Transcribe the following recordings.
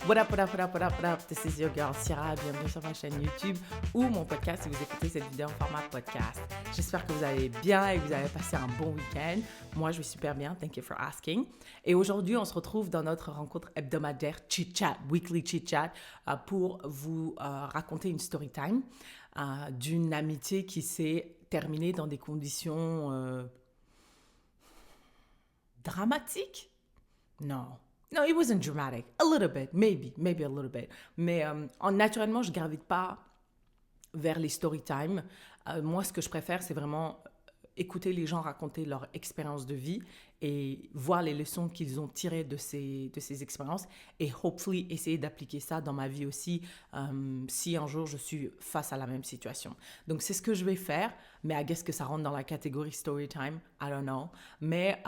What up, what up, what up, what up, what up? This is your girl Syrah. Bienvenue sur ma chaîne YouTube ou mon podcast si vous écoutez cette vidéo en format podcast. J'espère que vous allez bien et que vous avez passé un bon week-end. Moi, je vais super bien. Thank you for asking. Et aujourd'hui, on se retrouve dans notre rencontre hebdomadaire Chit Chat, Weekly Chit Chat, pour vous raconter une story time d'une amitié qui s'est terminée dans des conditions dramatiques? Non. No, it wasn't dramatic. A little bit, maybe a little bit. Mais naturellement, je gravite pas vers les story time. Moi, ce que je préfère, c'est vraiment écouter les gens raconter leur expérience de vie et voir les leçons qu'ils ont tirées de ces expériences et hopefully essayer d'appliquer ça dans ma vie aussi si un jour je suis face à la même situation. Donc, c'est ce que je vais faire, mais I guess que ça rentre dans la catégorie story time, I don't know. Mais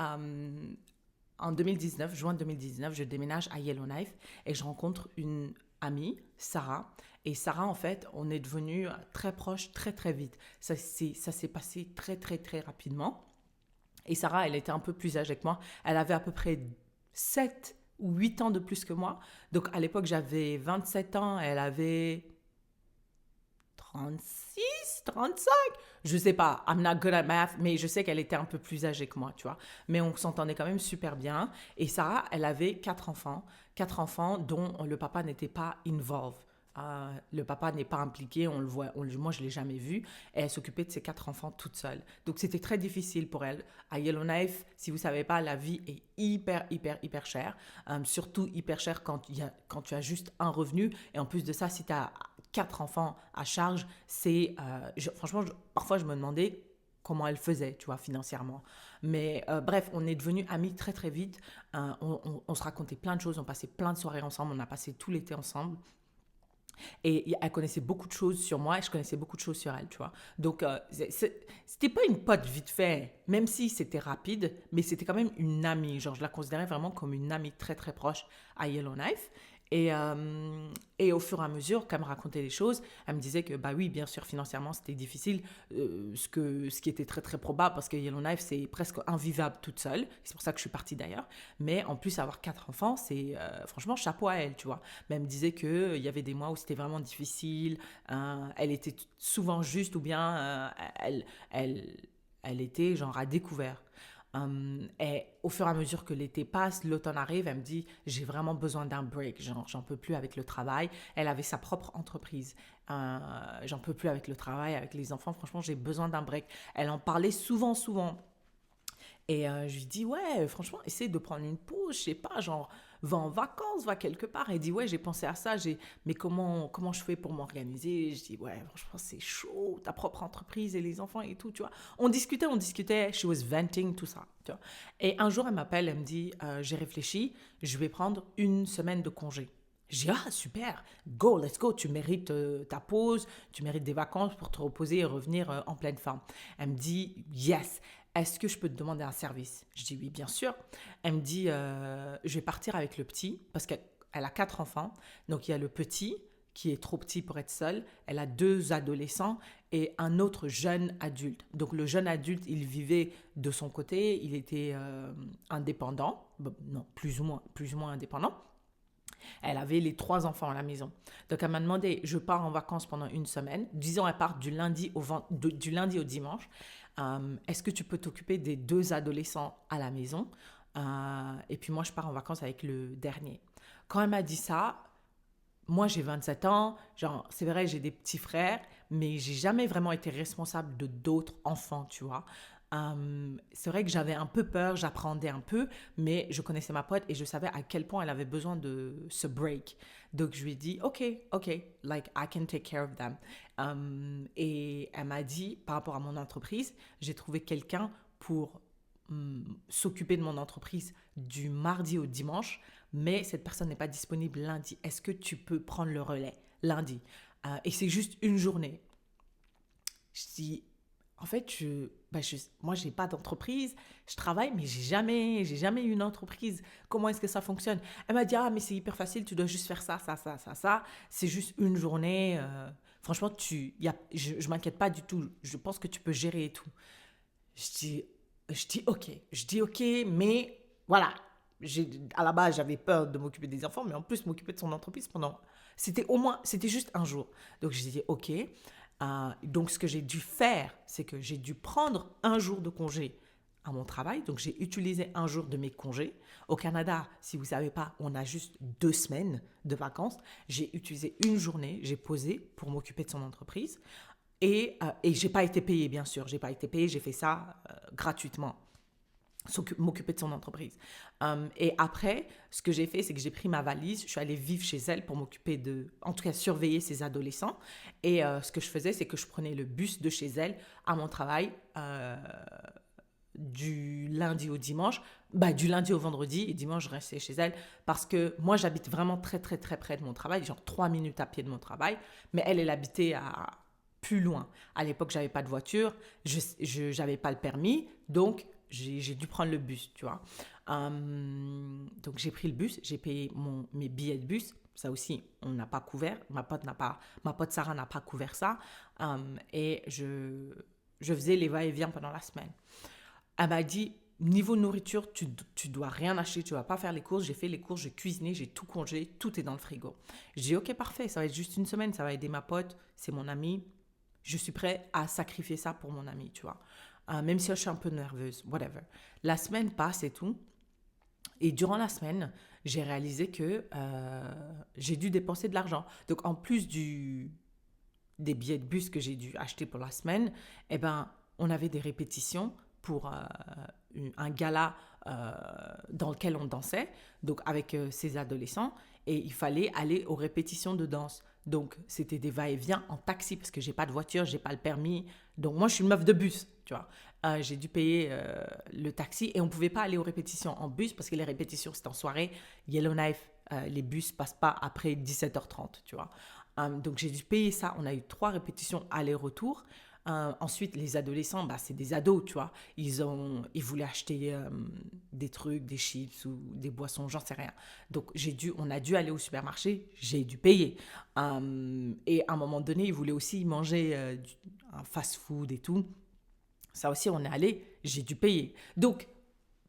en 2019, juin 2019, je déménage à Yellowknife et je rencontre une amie, Sarah. Et Sarah, en fait, on est devenus très proches très, très vite. Ça s'est passé très, très, très rapidement. Et Sarah, elle était un peu plus âgée que moi. Elle avait à peu près 7 ou 8 ans de plus que moi. Donc, à l'époque, j'avais 27 ans. Elle avait 36, 35, je sais pas, I'm not good at math, mais je sais qu'elle était un peu plus âgée que moi, tu vois. Mais on s'entendait quand même super bien. Et Sarah, elle avait 4 enfants dont le papa n'était pas involved. Le papa n'est pas impliqué, on le voit, moi je l'ai jamais vu, et elle s'occupait de ses 4 enfants toute seule. Donc c'était très difficile pour elle. À Yellowknife, si vous savez pas, la vie est hyper chère, surtout hyper chère quand tu as juste un revenu, et en plus de ça, si tu as 4 enfants à charge, franchement, parfois je me demandais comment elle faisait, tu vois, financièrement. Mais bref, on est devenus amis très très vite. On se racontait plein de choses, on passait plein de soirées ensemble, on a passé tout l'été ensemble. Et elle connaissait beaucoup de choses sur moi et je connaissais beaucoup de choses sur elle, tu vois. Donc, c'était pas une pote vite fait, même si c'était rapide, mais c'était quand même une amie. Genre, je la considérais vraiment comme une amie très, très proche à Yellowknife. Et au fur et à mesure qu'elle me racontait les choses, elle me disait que, bah oui, bien sûr, financièrement, c'était difficile, ce qui était très, très probable parce que Yellowknife, c'est presque invivable toute seule. C'est pour ça que je suis partie d'ailleurs. Mais en plus, avoir 4 enfants, c'est franchement chapeau à elle, tu vois. Mais elle me disait qu'il y avait des mois où c'était vraiment difficile, elle était souvent juste ou bien elle était genre à découvert. Et au fur et à mesure que l'été passe, l'automne arrive, elle me dit j'ai vraiment besoin d'un break, genre j'en peux plus avec le travail. Elle avait sa propre entreprise, j'en peux plus avec le travail, avec les enfants, franchement j'ai besoin d'un break. Elle en parlait souvent. Et je lui dis, ouais, franchement, essaie de prendre une pause, je sais pas, genre, va en vacances, va quelque part. Elle dit, ouais, j'ai pensé à ça, mais comment je fais pour m'organiser? Je dis, ouais, franchement, c'est chaud, ta propre entreprise et les enfants et tout, tu vois. On discutait, she was venting, tout ça, tu vois. Et un jour, elle m'appelle, elle me dit, j'ai réfléchi, je vais prendre une semaine de congé. J'ai dit, ah, super, go, let's go, tu mérites ta pause, tu mérites des vacances pour te reposer et revenir en pleine forme. Elle me dit, yes, est-ce que je peux te demander un service? Je dis, oui, bien sûr. Elle me dit, je vais partir avec le petit, parce qu'elle a 4 enfants, donc il y a le petit qui est trop petit pour être seul, elle a 2 adolescents et un autre jeune adulte. Donc le jeune adulte, il vivait de son côté, il était indépendant, bon, non, plus ou moins indépendant. Elle avait les 3 enfants à la maison. Donc, elle m'a demandé, je pars en vacances pendant une semaine. Disons, elle part du lundi au dimanche. Est-ce que tu peux t'occuper des 2 adolescents à la maison? Et puis moi, je pars en vacances avec le dernier. Quand elle m'a dit ça, moi, j'ai 27 ans. Genre, c'est vrai, j'ai des petits frères, mais j'ai jamais vraiment été responsable de d'autres enfants, tu vois. C'est vrai que j'avais un peu peur, j'appréhendais un peu, mais je connaissais ma pote et je savais à quel point elle avait besoin de ce break. Donc, je lui ai dit, OK, like, I can take care of them. Et elle m'a dit, par rapport à mon entreprise, j'ai trouvé quelqu'un pour s'occuper de mon entreprise du mardi au dimanche, mais cette personne n'est pas disponible lundi. Est-ce que tu peux prendre le relais lundi? Et c'est juste une journée. Je dis, en fait, moi, j'ai pas d'entreprise, je travaille, mais j'ai jamais eu une entreprise. Comment est-ce que ça fonctionne? Elle m'a dit, ah, mais c'est hyper facile, tu dois juste faire ça, ça, ça, ça, ça. C'est juste une journée. Franchement, je m'inquiète pas du tout. Je pense que tu peux gérer et tout. Je dis, je dis ok, mais voilà, à la base, j'avais peur de m'occuper des enfants, mais en plus, m'occuper de son entreprise pendant. C'était juste un jour. Donc, j'ai dit, OK. Donc, ce que j'ai dû faire, c'est que j'ai dû prendre un jour de congé à mon travail. Donc, j'ai utilisé un jour de mes congés. Au Canada, si vous ne savez pas, on a juste 2 semaines de vacances. J'ai utilisé une journée, j'ai posé pour m'occuper de son entreprise. Et je n'ai pas été payée, bien sûr. J'ai pas été payée, j'ai fait ça gratuitement. M'occuper de son entreprise. Et après, ce que j'ai fait, c'est que j'ai pris ma valise, je suis allée vivre chez elle pour m'occuper en tout cas, surveiller ses adolescents. Et ce que je faisais, c'est que je prenais le bus de chez elle à mon travail du lundi au dimanche, du lundi au vendredi, et dimanche, je restais chez elle parce que moi, j'habite vraiment très, très, très près de mon travail, genre 3 minutes à pied de mon travail, mais elle habitait à plus loin. À l'époque, j'avais pas de voiture, je n'avais pas le permis, donc j'ai dû prendre le bus, tu vois. Donc, j'ai pris le bus, j'ai payé mes billets de bus. Ça aussi, on n'a pas couvert. Ma pote Sarah n'a pas couvert ça. Et je faisais les va-et-vient pendant la semaine. Elle m'a dit, niveau nourriture, tu dois rien acheter, tu vas pas faire les courses. J'ai fait les courses, j'ai cuisiné, j'ai tout congelé, tout est dans le frigo. J'ai dit, ok, parfait, ça va être juste une semaine, ça va aider ma pote, c'est mon amie. Je suis prêt à sacrifier ça pour mon amie, tu vois. Même si je suis un peu nerveuse, whatever. La semaine passe et tout. Et durant la semaine, j'ai réalisé que j'ai dû dépenser de l'argent. Donc, en plus des billets de bus que j'ai dû acheter pour la semaine, eh ben, on avait des répétitions pour un gala dans lequel on dansait, donc avec ces adolescents, et il fallait aller aux répétitions de danse. Donc, c'était des va-et-vient en taxi parce que j'ai pas de voiture, j'ai pas le permis. Donc, moi, je suis une meuf de bus, tu vois. J'ai dû payer le taxi et on pouvait pas aller aux répétitions en bus parce que les répétitions, c'était en soirée. Yellowknife, les bus passent pas après 17h30, tu vois. Donc, j'ai dû payer ça. On a eu 3 répétitions aller-retour. Ensuite, les adolescents, c'est des ados, tu vois. Ils voulaient acheter des trucs, des chips ou des boissons, j'en sais rien. Donc, on a dû aller au supermarché, j'ai dû payer. Et à un moment donné, ils voulaient aussi manger un fast-food et tout. Ça aussi, on est allé, j'ai dû payer. Donc,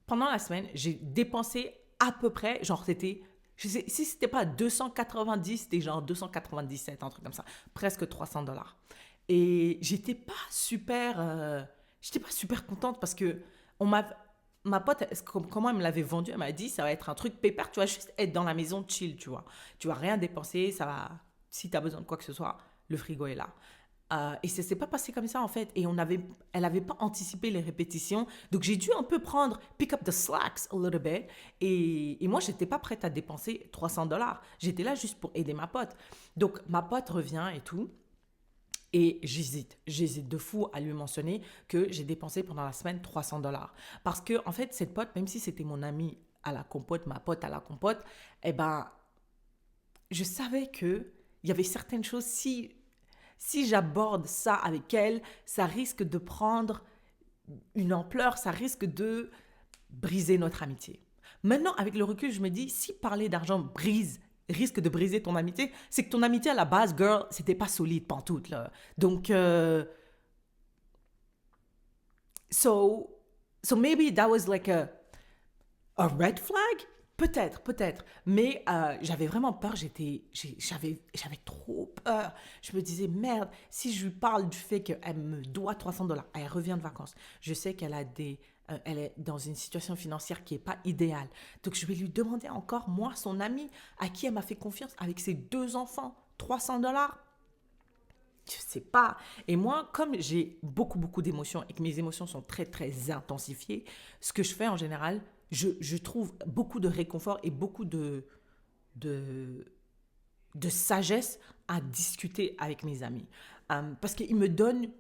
pendant la semaine, j'ai dépensé à peu près, genre c'était, je sais, si c'était pas 290, c'était genre 297, un truc comme ça, presque $300. Et j'étais pas super contente parce que ma pote, comment elle me l'avait vendu, elle m'a dit, ça va être un truc pépère, tu vas juste être dans la maison chill, tu vois. Tu vas rien dépenser, ça va, si tu as besoin de quoi que ce soit, le frigo est là. Et ça s'est pas passé comme ça en fait. Et elle avait pas anticipé les répétitions. Donc j'ai dû un peu pick up the slacks a little bit. Et moi, j'étais pas prête à dépenser $300. J'étais là juste pour aider ma pote. Donc ma pote revient et tout. Et j'hésite de fou à lui mentionner que j'ai dépensé pendant la semaine $300. Parce que, en fait, cette pote, même si c'était mon amie à la compote, ma pote à la compote, eh ben, je savais que il y avait certaines choses, si j'aborde ça avec elle, ça risque de prendre une ampleur, ça risque de briser notre amitié. Maintenant, avec le recul, je me dis, si parler d'argent risque de briser ton amitié, c'est que ton amitié à la base, girl, c'était pas solide pantoute, là. Donc, so maybe that was like a red flag? Peut-être, peut-être. Mais j'avais vraiment peur, j'avais trop peur. Je me disais, merde, si je lui parle du fait qu'elle me doit $300, elle revient de vacances. Je sais elle est dans une situation financière qui n'est pas idéale. Donc, je vais lui demander encore, moi, son amie, à qui elle m'a fait confiance, avec ses 2 enfants, $300. Je sais pas. Et moi, comme j'ai beaucoup, beaucoup d'émotions et que mes émotions sont très, très intensifiées, ce que je fais en général, je trouve beaucoup de réconfort et beaucoup de, de sagesse à discuter avec mes amis. Parce qu'ils me donnent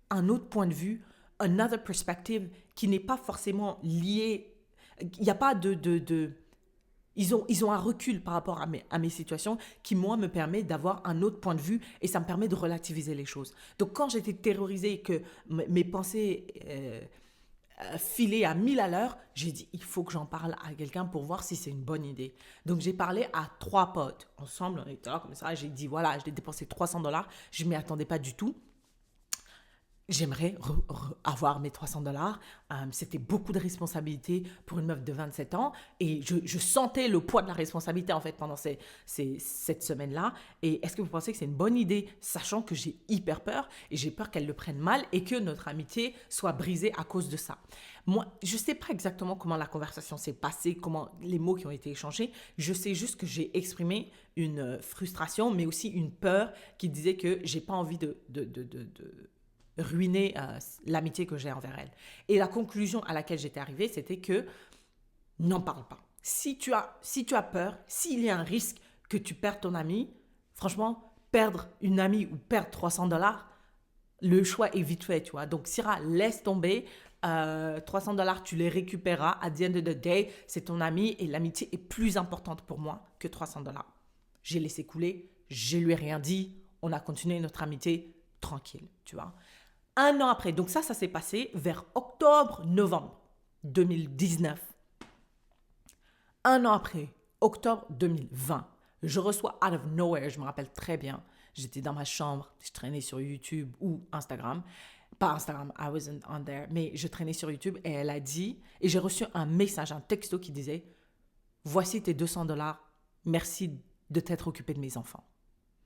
un autre point de vue, another perspective qui n'est pas forcément lié. Il n'y a pas ils ont un recul par rapport à mes situations qui, moi, me permet d'avoir un autre point de vue et ça me permet de relativiser les choses. Donc, quand j'étais terrorisée et que mes pensées filaient à 1000 à l'heure, j'ai dit, il faut que j'en parle à quelqu'un pour voir si c'est une bonne idée. Donc, j'ai parlé à 3 potes. Ensemble, on était là comme ça. J'ai dit, voilà, j'ai dépensé $300. Je ne m'y attendais pas du tout. j'aimerais avoir mes 300 dollars. C'était beaucoup de responsabilité pour une meuf de 27 ans. Et je sentais le poids de la responsabilité, en fait, pendant cette semaine-là. Et est-ce que vous pensez que c'est une bonne idée, sachant que j'ai hyper peur et j'ai peur qu'elle le prenne mal et que notre amitié soit brisée à cause de ça? Moi, je ne sais pas exactement comment la conversation s'est passée, comment les mots qui ont été échangés. Je sais juste que j'ai exprimé une frustration, mais aussi une peur qui disait que j'ai pas envie de ruiner l'amitié que j'ai envers elle. Et la conclusion à laquelle j'étais arrivée, c'était que n'en parle pas. Si tu as peur, s'il y a un risque que tu perdes ton ami, franchement, perdre une amie ou perdre 300 dollars, le choix est vite fait, tu vois. Donc, Syrah, laisse tomber. 300 dollars, tu les récupéreras. À the end of the day, c'est ton ami et l'amitié est plus importante pour moi que 300 dollars. J'ai laissé couler, je lui ai rien dit. On a continué notre amitié tranquille, tu vois. Un an après, donc ça s'est passé vers octobre-novembre 2019. Un an après, octobre 2020, je reçois out of nowhere, je me rappelle très bien, j'étais dans ma chambre, je traînais sur YouTube ou Instagram. Pas Instagram, I wasn't on there, mais je traînais sur YouTube et elle a dit, et j'ai reçu un message, un texto qui disait, voici tes 200 dollars, merci de t'être occupé de mes enfants.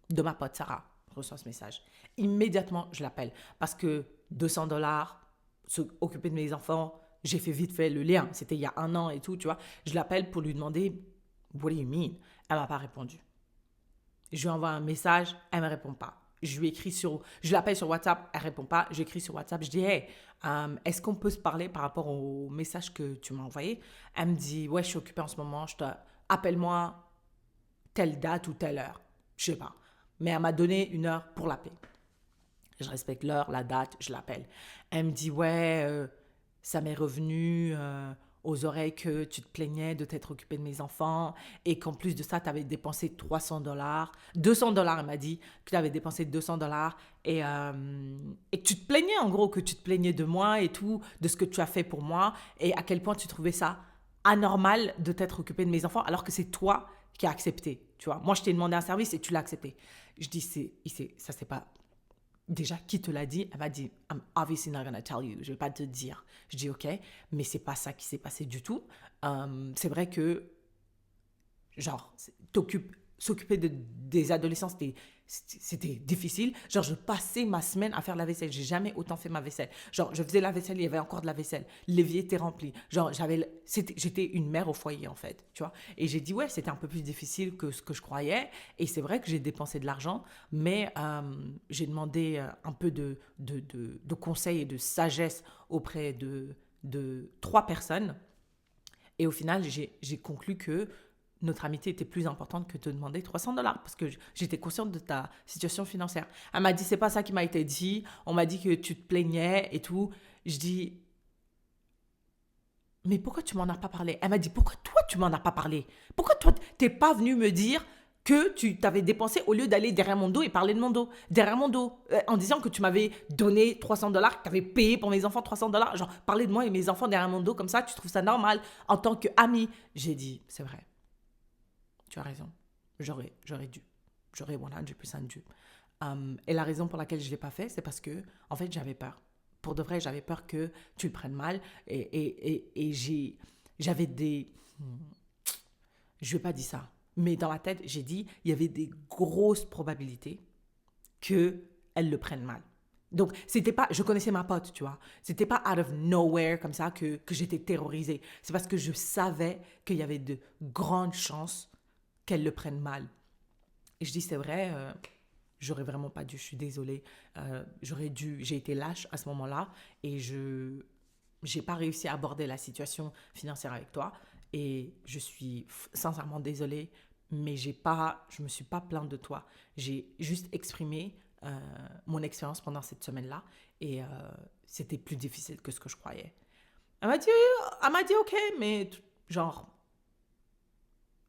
De ma pote Sarah, je reçois ce message. Immédiatement, je l'appelle parce que 200 dollars, s'occuper de mes enfants, j'ai fait vite fait le lien. C'était il y a un an et tout, tu vois. Je l'appelle pour lui demander, what do you mean? Elle m'a pas répondu. Je lui envoie un message, elle me répond pas. Je l'appelle sur WhatsApp, elle répond pas. J'écris sur WhatsApp, je dis, hey, est-ce qu'on peut se parler par rapport au message que tu m'as envoyé? Elle me dit, ouais, je suis occupée en ce moment, appelle-moi telle date ou telle heure. Je sais pas. Mais elle m'a donné une heure pour l'appeler. Je respecte l'heure, la date, je l'appelle. Elle me dit, ouais, ça m'est revenu aux oreilles que tu te plaignais de t'être occupé de mes enfants et qu'en plus de ça, tu avais dépensé 300 dollars. 200 dollars, elle m'a dit que tu avais dépensé 200 dollars et que tu te plaignais, en gros, que tu te plaignais de moi et tout, de ce que tu as fait pour moi et à quel point tu trouvais ça anormal de t'être occupé de mes enfants alors que c'est toi qui as accepté, tu vois. Moi, je t'ai demandé un service et tu l'as accepté. Je dis, ça, c'est pas... Déjà, qui te l'a dit? Elle m'a dit, I'm obviously not gonna tell you. Je vais pas te dire. Je dis, ok, mais c'est pas ça qui s'est passé du tout. C'est vrai que, genre, s'occuper des adolescents, c'était difficile. Genre, je passais ma semaine à faire la vaisselle. J'ai jamais autant fait ma vaisselle. Genre, je faisais la vaisselle, il y avait encore de la vaisselle. L'évier était rempli. Genre, j'étais une mère au foyer, en fait, tu vois. Et j'ai dit, ouais, c'était un peu plus difficile que ce que je croyais. Et c'est vrai que j'ai dépensé de l'argent, mais j'ai demandé un peu de conseils et de sagesse auprès de 3 personnes. Et au final, j'ai conclu que notre amitié était plus importante que de te demander 300 dollars parce que j'étais consciente de ta situation financière. Elle m'a dit, c'est pas ça qui m'a été dit. On m'a dit que tu te plaignais et tout. Je dis, mais pourquoi tu m'en as pas parlé? Elle m'a dit, pourquoi toi tu m'en as pas parlé? Pourquoi toi t'es pas venu me dire que tu t'avais dépensé au lieu d'aller derrière mon dos et parler de mon dos, derrière mon dos, en disant que tu m'avais donné 300 dollars, que tu avais payé pour mes enfants 300 dollars, genre parler de moi et mes enfants derrière mon dos comme ça, tu trouves ça normal en tant qu'ami? J'ai dit, c'est vrai, tu as raison, j'aurais dû, j'aurais 100% dû. Et la raison pour laquelle je ne l'ai pas fait, c'est parce que, en fait, j'avais peur. Pour de vrai, j'avais peur que tu le prennes mal et j'avais des... Je ne vais pas dire ça. Mais dans la tête, j'ai dit, il y avait des grosses probabilités qu'elle le prenne mal. Donc, c'était pas, je connaissais ma pote, tu vois. C'était pas out of nowhere comme ça que j'étais terrorisée. C'est parce que je savais qu'il y avait de grandes chances qu'elle le prenne mal. Et je dis, c'est vrai, j'aurais vraiment pas dû, je suis désolée. J'ai été lâche à ce moment-là et j'ai pas réussi à aborder la situation financière avec toi. Et je suis sincèrement désolée, mais je me suis pas plainte de toi. J'ai juste exprimé mon expérience pendant cette semaine-là et c'était plus difficile que ce que je croyais. Elle m'a dit ok, mais genre,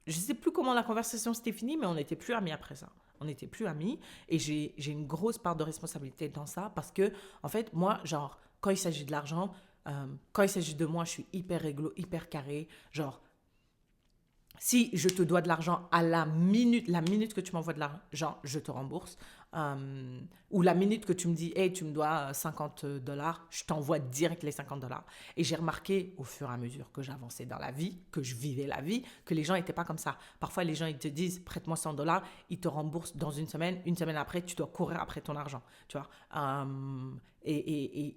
je sais plus comment la conversation s'était finie, mais on n'était plus amis après ça. On n'était plus amis et j'ai une grosse part de responsabilité dans ça parce que, en fait, moi, genre, quand il s'agit de l'argent, quand il s'agit de moi, je suis hyper réglo, hyper carré. Genre, Si je te dois de l'argent à la minute que tu m'envoies de l'argent, je te rembourse. Ou la minute que tu me dis, hey, tu me dois $50, je t'envoie direct les $50. Et j'ai remarqué au fur et à mesure que j'avançais dans la vie, que je vivais la vie, que les gens n'étaient pas comme ça. Parfois, les gens, ils te disent, prête-moi $100, ils te remboursent dans une semaine après, tu dois courir après ton argent. Tu vois. Et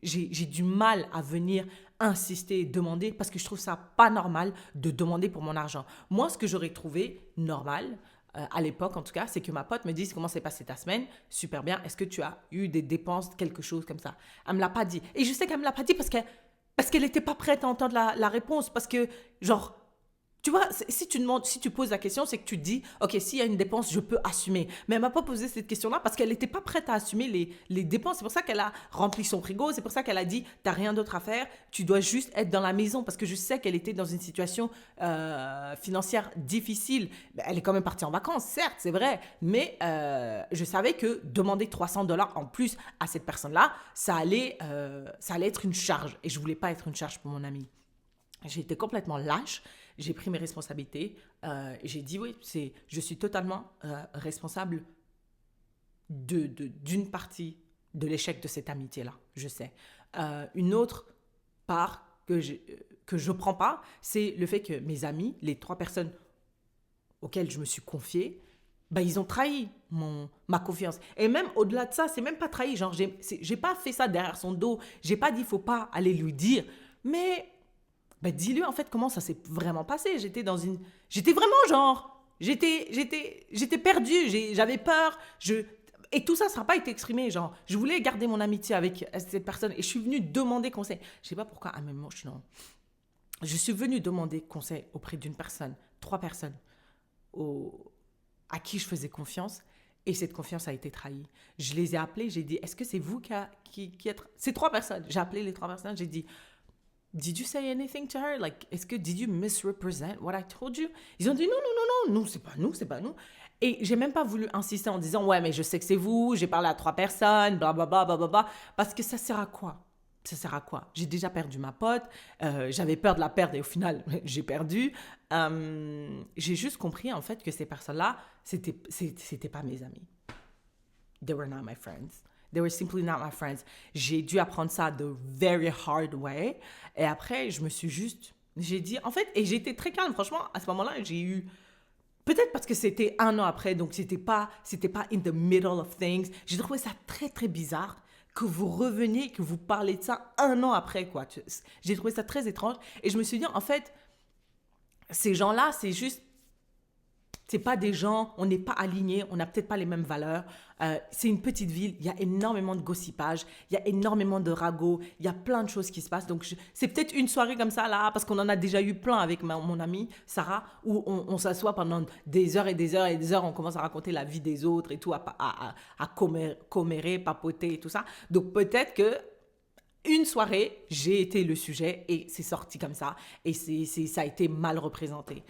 j'ai du mal à venir insister et demander parce que je trouve ça pas normal de demander pour mon argent. Moi, ce que j'aurais trouvé normal, à l'époque en tout cas, c'est que ma pote me dise comment s'est passée ta semaine, super bien, est-ce que tu as eu des dépenses, quelque chose comme ça. Elle me l'a pas dit. Et je sais qu'elle me l'a pas dit parce qu'elle n'était pas prête à entendre la réponse. Parce que, genre, tu vois, si tu demandes, si tu poses la question, c'est que tu te dis, ok, s'il y a une dépense, je peux assumer. Mais elle m'a pas posé cette question-là parce qu'elle n'était pas prête à assumer les dépenses. C'est pour ça qu'elle a rempli son frigo. C'est pour ça qu'elle a dit, t'as rien d'autre à faire. Tu dois juste être dans la maison parce que je sais qu'elle était dans une situation financière difficile. Ben, elle est quand même partie en vacances, certes, c'est vrai. Mais je savais que demander $300 en plus à cette personne-là, ça allait être une charge. Et je voulais pas être une charge pour mon ami. J'ai été complètement lâche, j'ai pris mes responsabilités, j'ai dit oui, je suis totalement responsable d'une partie de l'échec de cette amitié-là, je sais. Une autre part que je prends pas, c'est le fait que mes amis, les 3 personnes auxquelles je me suis confiée, bah, ils ont trahi ma confiance. Et même au-delà de ça, c'est même pas trahi. Genre, j'ai pas fait ça derrière son dos. J'ai pas dit, faut pas aller lui dire. Mais ben dis-lui en fait comment ça s'est vraiment passé. J'étais vraiment genre, j'étais perdue, j'avais peur, et tout ça n'a pas été exprimé. Genre, je voulais garder mon amitié avec cette personne et je suis venue demander conseil. Je sais pas pourquoi à même moment je suis venue demander conseil auprès d'une personne, 3 personnes au- à qui je faisais confiance. Et cette confiance a été trahie. Je les ai appelés, j'ai dit, est-ce que c'est vous qui êtes... Ces 3 personnes, j'ai appelé les 3 personnes, j'ai dit, did you say anything to her? Like, did you misrepresent what I told you? Ils ont dit non, non, non, non, nous, c'est pas nous, c'est pas nous. Et j'ai même pas voulu insister en disant, ouais, mais je sais que c'est vous, j'ai parlé à 3 personnes, blablabla, blablabla. Parce que ça sert à quoi? Ça sert à quoi? J'ai déjà perdu ma pote, j'avais peur de la perdre et au final, j'ai perdu. J'ai juste compris en fait que ces personnes-là, c'était pas mes amis. They were not my friends. They were simply not my friends. J'ai dû apprendre ça the very hard way. Et après, j'ai dit, en fait, et j'étais très calme. Franchement, à ce moment-là, j'ai eu, peut-être parce que c'était un an après, donc c'était pas in the middle of things. J'ai trouvé ça très, très bizarre que vous reveniez, que vous parlez de ça un an après, quoi. J'ai trouvé ça très étrange. Et je me suis dit, en fait, ces gens-là, c'est pas des gens, on n'est pas alignés, on n'a peut-être pas les mêmes valeurs. C'est une petite ville, il y a énormément de gossipage, il y a énormément de ragots, il y a plein de choses qui se passent. Donc, c'est peut-être une soirée comme ça, là, parce qu'on en a déjà eu plein avec mon amie Sarah, où on s'assoit pendant des heures et des heures et des heures, on commence à raconter la vie des autres et tout, à commérer, papoter et tout ça. Donc, peut-être que une soirée, j'ai été le sujet et c'est sorti comme ça. Et ça a été mal représenté.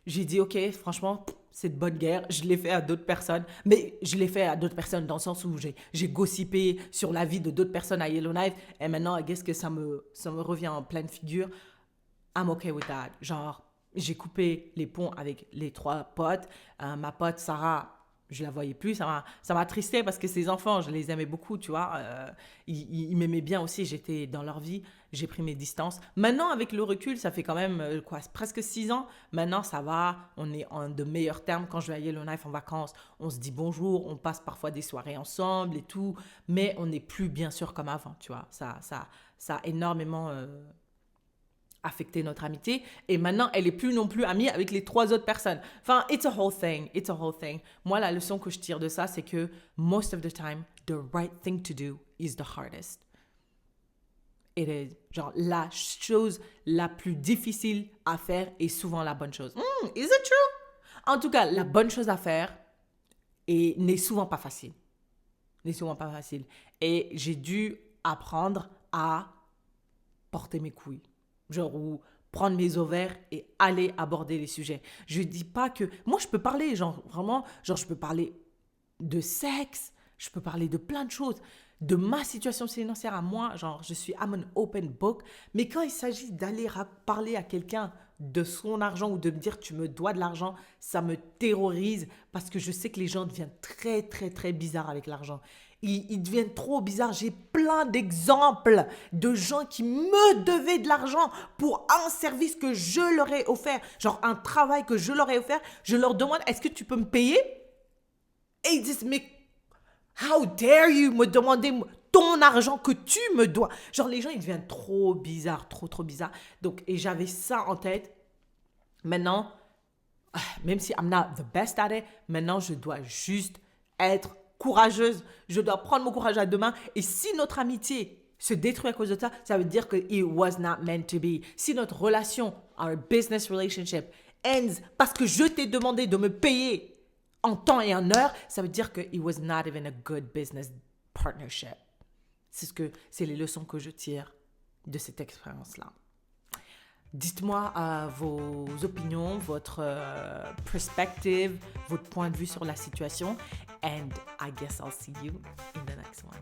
J'ai dit, OK, franchement, c'est de bonne guerre. Je l'ai fait à d'autres personnes. Mais je l'ai fait à d'autres personnes dans le sens où j'ai gossipé sur la vie de d'autres personnes à Yellowknife. Et maintenant, qu'est-ce que ça me revient en pleine figure. I'm okay with that. Genre, j'ai coupé les ponts avec les 3 potes. Ma pote Sarah, je la voyais plus. Ça m'a attristé parce que ces enfants, je les aimais beaucoup, tu vois. Ils m'aimaient bien aussi. J'étais dans leur vie. J'ai pris mes distances. Maintenant, avec le recul, ça fait quand même quoi, presque 6 ans. Maintenant, ça va. On est en de meilleurs termes. Quand je vais à Yellowknife en vacances, on se dit bonjour. On passe parfois des soirées ensemble et tout. Mais on n'est plus bien sûr comme avant, tu vois. Ça a énormément affecté notre amitié. Et maintenant, elle est plus non plus amie avec les 3 autres personnes. Enfin, it's a whole thing. It's a whole thing. Moi, la leçon que je tire de ça, c'est que most of the time, the right thing to do is the hardest. It is. Genre, la chose la plus difficile à faire est souvent la bonne chose. Is it true? En tout cas, la bonne chose à faire n'est souvent pas facile. N'est souvent pas facile. Et j'ai dû apprendre à porter mes couilles. Genre, ou prendre mes ovaires et aller aborder les sujets. Je dis pas que... Moi, je peux parler, genre, vraiment, genre, je peux parler de sexe, je peux parler de plein de choses, de ma situation financière à moi, genre, I'm an open book, mais quand il s'agit d'aller parler à quelqu'un de son argent ou de me dire tu me dois de l'argent, ça me terrorise parce que je sais que les gens deviennent très, très, très bizarres avec l'argent. Ils deviennent trop bizarres. J'ai plein d'exemples de gens qui me devaient de l'argent pour un service que je leur ai offert, genre un travail que je leur ai offert. Je leur demande, est-ce que tu peux me payer? Et ils disent, mais how dare you me demander ton argent que tu me dois? Genre, les gens, ils deviennent trop bizarres, trop, trop bizarres. Donc, et j'avais ça en tête. Maintenant, même si I'm not the best at it, maintenant, je dois juste être courageuse. Je dois prendre mon courage à deux mains. Et si notre amitié se détruit à cause de ça, ça veut dire que it was not meant to be. Si notre relation, our business relationship, ends parce que je t'ai demandé de me payer en temps et en heure, ça veut dire que it was not even a good business partnership. C'est les leçons que je tire de cette expérience-là. Dites-moi vos opinions, votre perspective, votre point de vue sur la situation. And I guess I'll see you in the next one.